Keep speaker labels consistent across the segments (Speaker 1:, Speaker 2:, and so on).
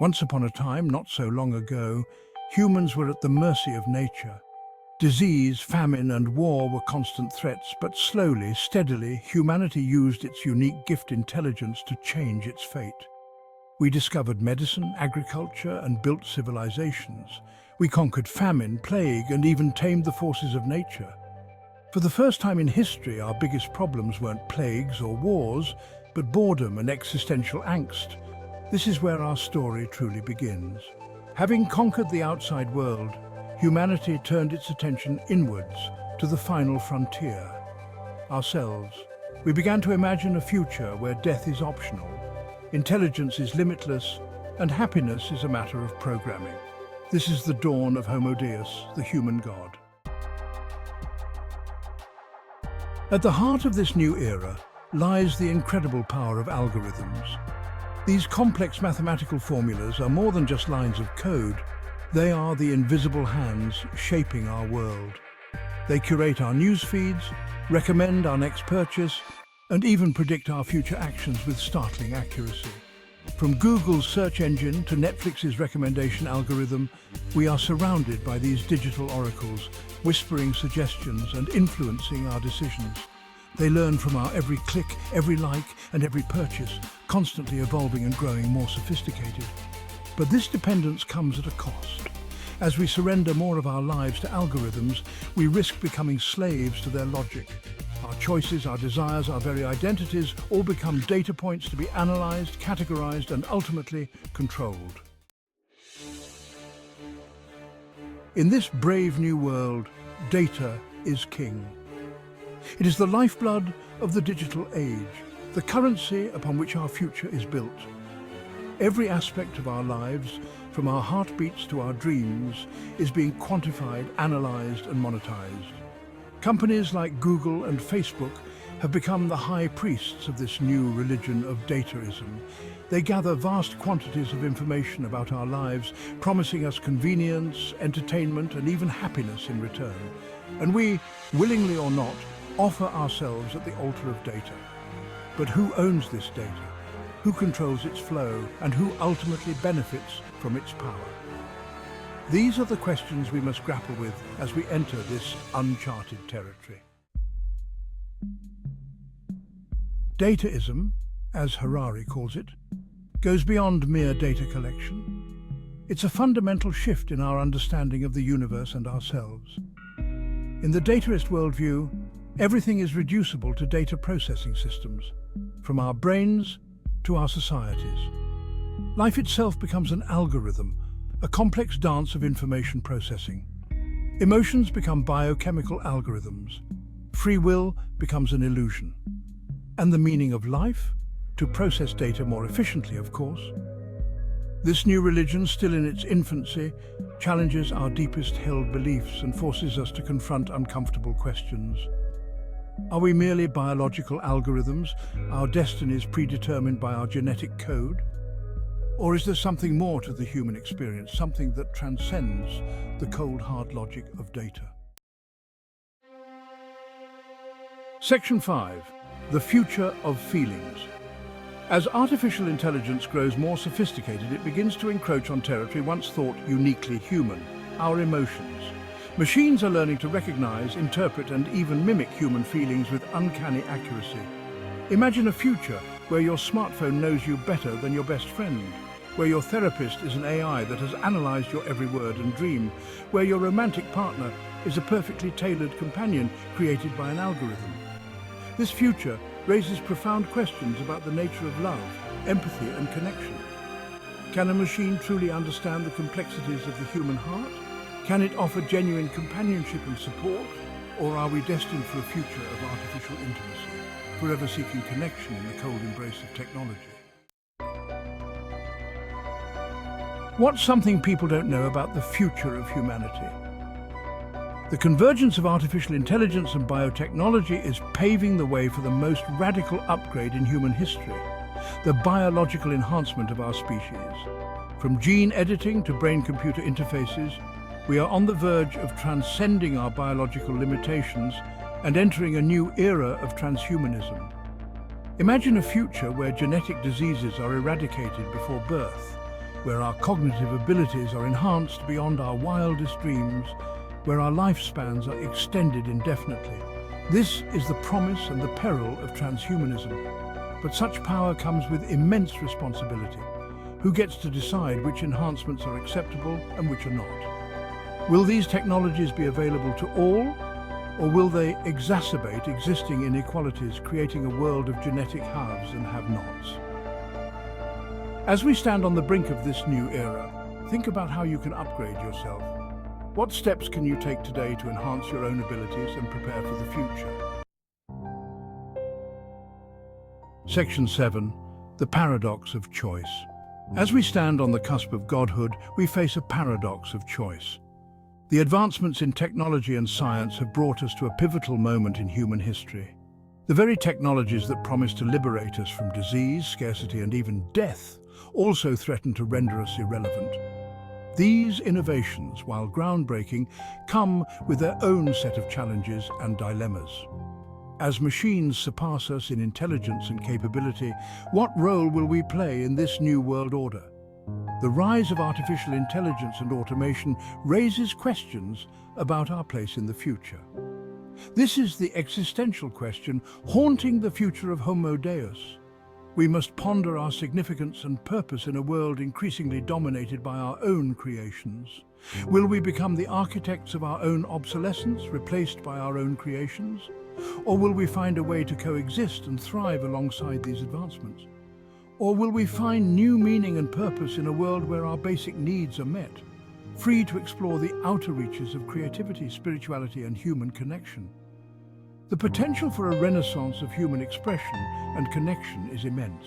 Speaker 1: Once upon a time, not so long ago, humans were at the mercy of nature. Disease, famine and war were constant threats, but slowly, steadily, humanity used its unique gift intelligence to change its fate. We discovered medicine, agriculture and built civilizations. We conquered famine, plague and even tamed the forces of nature. For the first time in history, our biggest problems weren't plagues or wars, but boredom and existential angst. This is where our story truly begins. Having conquered the outside world, humanity turned its attention inwards to the final frontier, ourselves. We began to imagine a future where death is optional, intelligence is limitless, and happiness is a matter of programming. This is the dawn of Homo Deus, the human god. At the heart of this new era lies the incredible power of algorithms. These complex mathematical formulas are more than just lines of code. They are the invisible hands shaping our world. They curate our news feeds, recommend our next purchase, and even predict our future actions with startling accuracy. From Google's search engine to Netflix's recommendation algorithm, we are surrounded by these digital oracles, whispering suggestions and influencing our decisions. They learn from our every click, every like, and every purchase, constantly evolving and growing more sophisticated. But this dependence comes at a cost. As we surrender more of our lives to algorithms, we risk becoming slaves to their logic. Our choices, our desires, our very identities all become data points to be analyzed, categorized, and ultimately controlled. In this brave new world, data is king. It is the lifeblood of the digital age, the currency upon which our future is built. Every aspect of our lives, from our heartbeats to our dreams, is being quantified, analyzed, and monetized. Companies like Google and Facebook have become the high priests of this new religion of dataism. They gather vast quantities of information about our lives, promising us convenience, entertainment, and even happiness in return. And we, willingly or not, offer ourselves at the altar of data. But who owns this data? Who controls its flow? And who ultimately benefits from its power? These are the questions we must grapple with as we enter this uncharted territory. Dataism, as Harari calls it, goes beyond mere data collection. It's a fundamental shift in our understanding of the universe and ourselves. In the dataist worldview, everything is reducible to data processing systems, from our brains to our societies. Life itself becomes an algorithm, a complex dance of information processing. Emotions become biochemical algorithms. Free will becomes an illusion. And the meaning of life? To process data more efficiently, of course. This new religion, still in its infancy, challenges our deepest held beliefs and forces us to confront uncomfortable questions. Are we merely biological algorithms, our destinies predetermined by our genetic code? Or is there something more to the human experience, something that transcends the cold, hard logic of data? Section 5. The future of feelings. As artificial intelligence grows more sophisticated, it begins to encroach on territory once thought uniquely human, our emotions. Machines are learning to recognize, interpret, and even mimic human feelings with uncanny accuracy. Imagine a future where your smartphone knows you better than your best friend, where your therapist is an AI that has analyzed your every word and dream, where your romantic partner is a perfectly tailored companion created by an algorithm. This future raises profound questions about the nature of love, empathy, and connection. Can a machine truly understand the complexities of the human heart? Can it offer genuine companionship and support? Or are we destined for a future of artificial intimacy, forever seeking connection in the cold embrace of technology? What's something people don't know about the future of humanity? The convergence of artificial intelligence and biotechnology is paving the way for the most radical upgrade in human history, the biological enhancement of our species. From gene editing to brain-computer interfaces, we are on the verge of transcending our biological limitations and entering a new era of transhumanism. Imagine a future where genetic diseases are eradicated before birth, where our cognitive abilities are enhanced beyond our wildest dreams, where our lifespans are extended indefinitely. This is the promise and the peril of transhumanism. But such power comes with immense responsibility. Who gets to decide which enhancements are acceptable and which are not? Will these technologies be available to all, or will they exacerbate existing inequalities, creating a world of genetic haves and have-nots? As we stand on the brink of this new era, think about how you can upgrade yourself. What steps can you take today to enhance your own abilities and prepare for the future? Section 7. The Paradox of Choice. As we stand on the cusp of godhood, we face a paradox of choice. The advancements in technology and science have brought us to a pivotal moment in human history. The very technologies that promise to liberate us from disease, scarcity, and even death also threaten to render us irrelevant. These innovations, while groundbreaking, come with their own set of challenges and dilemmas. As machines surpass us in intelligence and capability, what role will we play in this new world order? The rise of artificial intelligence and automation raises questions about our place in the future. This is the existential question haunting the future of Homo Deus. We must ponder our significance and purpose in a world increasingly dominated by our own creations. Will we become the architects of our own obsolescence, replaced by our own creations? Or will we find a way to coexist and thrive alongside these advancements? Or will we find new meaning and purpose in a world where our basic needs are met, free to explore the outer reaches of creativity, spirituality, and human connection? The potential for a renaissance of human expression and connection is immense.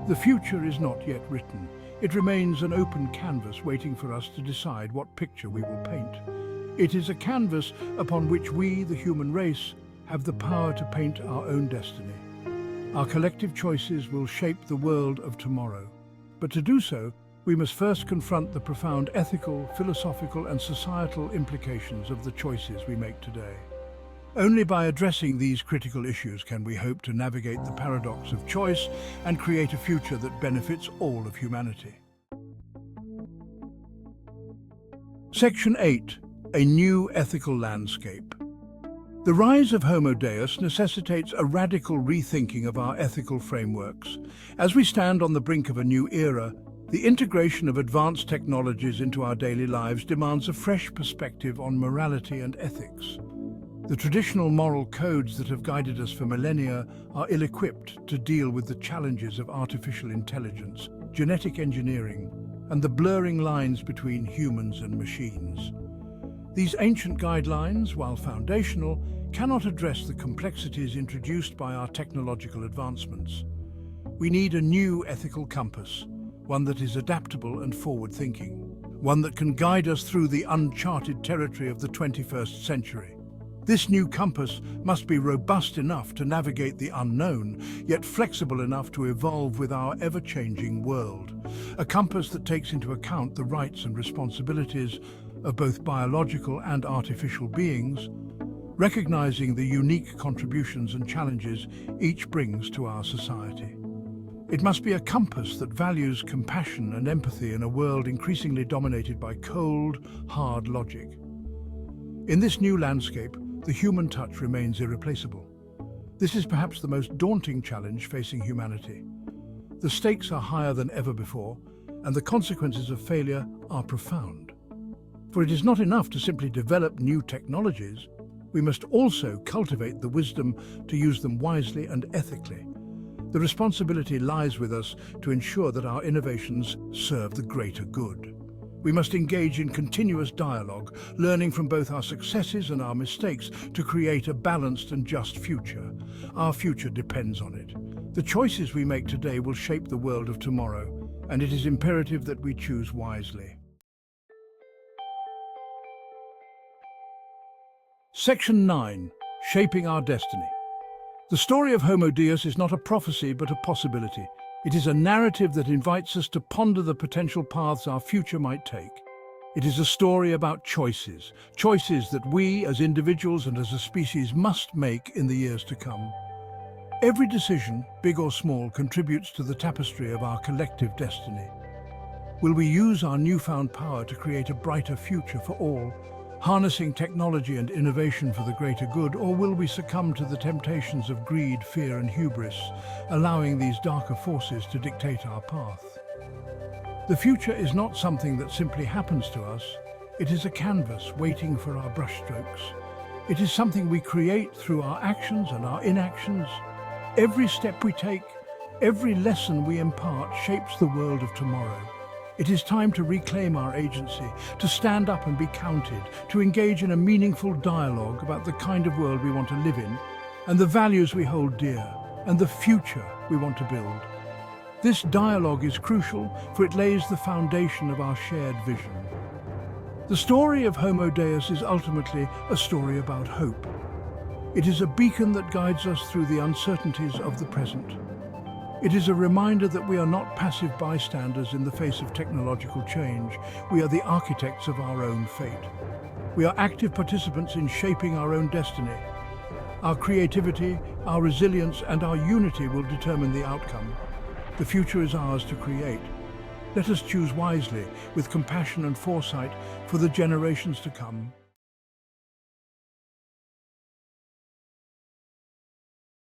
Speaker 1: The future is not yet written. It remains an open canvas waiting for us to decide what picture we will paint. It is a canvas upon which we, the human race, have the power to paint our own destiny. Our collective choices will shape the world of tomorrow. But to do so, we must first confront the profound ethical, philosophical, and societal implications of the choices we make today. Only by addressing these critical issues can we hope to navigate the paradox of choice and create a future that benefits all of humanity. Section 8. A new ethical landscape. The rise of Homo Deus necessitates a radical rethinking of our ethical frameworks. As we stand on the brink of a new era, the integration of advanced technologies into our daily lives demands a fresh perspective on morality and ethics. The traditional moral codes that have guided us for millennia are ill-equipped to deal with the challenges of artificial intelligence, genetic engineering, and the blurring lines between humans and machines. These ancient guidelines, while foundational, cannot address the complexities introduced by our technological advancements. We need a new ethical compass, one that is adaptable and forward-thinking, one that can guide us through the uncharted territory of the 21st century. This new compass must be robust enough to navigate the unknown, yet flexible enough to evolve with our ever-changing world. A compass that takes into account the rights and responsibilities of both biological and artificial beings, recognizing the unique contributions and challenges each brings to our society. It must be a compass that values compassion and empathy in a world increasingly dominated by cold, hard logic. In this new landscape, the human touch remains irreplaceable. This is perhaps the most daunting challenge facing humanity. The stakes are higher than ever before, and the consequences of failure are profound. For it is not enough to simply develop new technologies. We must also cultivate the wisdom to use them wisely and ethically. The responsibility lies with us to ensure that our innovations serve the greater good. We must engage in continuous dialogue, learning from both our successes and our mistakes to create a balanced and just future. Our future depends on it. The choices we make today will shape the world of tomorrow, and it is imperative that we choose wisely. Section 9. Shaping our destiny. The story of Homo Deus is not a prophecy but a possibility. It is a narrative that invites us to ponder the potential paths our future might take. It is a story about choices that we as individuals and as a species must make in the years to come. Every decision, big or small, contributes to the tapestry of our collective destiny. Will we use our newfound power to create a brighter future for all, harnessing technology and innovation for the greater good, or will we succumb to the temptations of greed, fear and hubris, allowing these darker forces to dictate our path? The future is not something that simply happens to us. It is a canvas waiting for our brushstrokes. It is something we create through our actions and our inactions. Every step we take, every lesson we impart shapes the world of tomorrow. It is time to reclaim our agency, to stand up and be counted, to engage in a meaningful dialogue about the kind of world we want to live in, and the values we hold dear, and the future we want to build. This dialogue is crucial, for it lays the foundation of our shared vision. The story of Homo Deus is ultimately a story about hope. It is a beacon that guides us through the uncertainties of the present. It is a reminder that we are not passive bystanders in the face of technological change. We are the architects of our own fate. We are active participants in shaping our own destiny. Our creativity, our resilience, and our unity will determine the outcome. The future is ours to create. Let us choose wisely, with compassion and foresight, for the generations to come.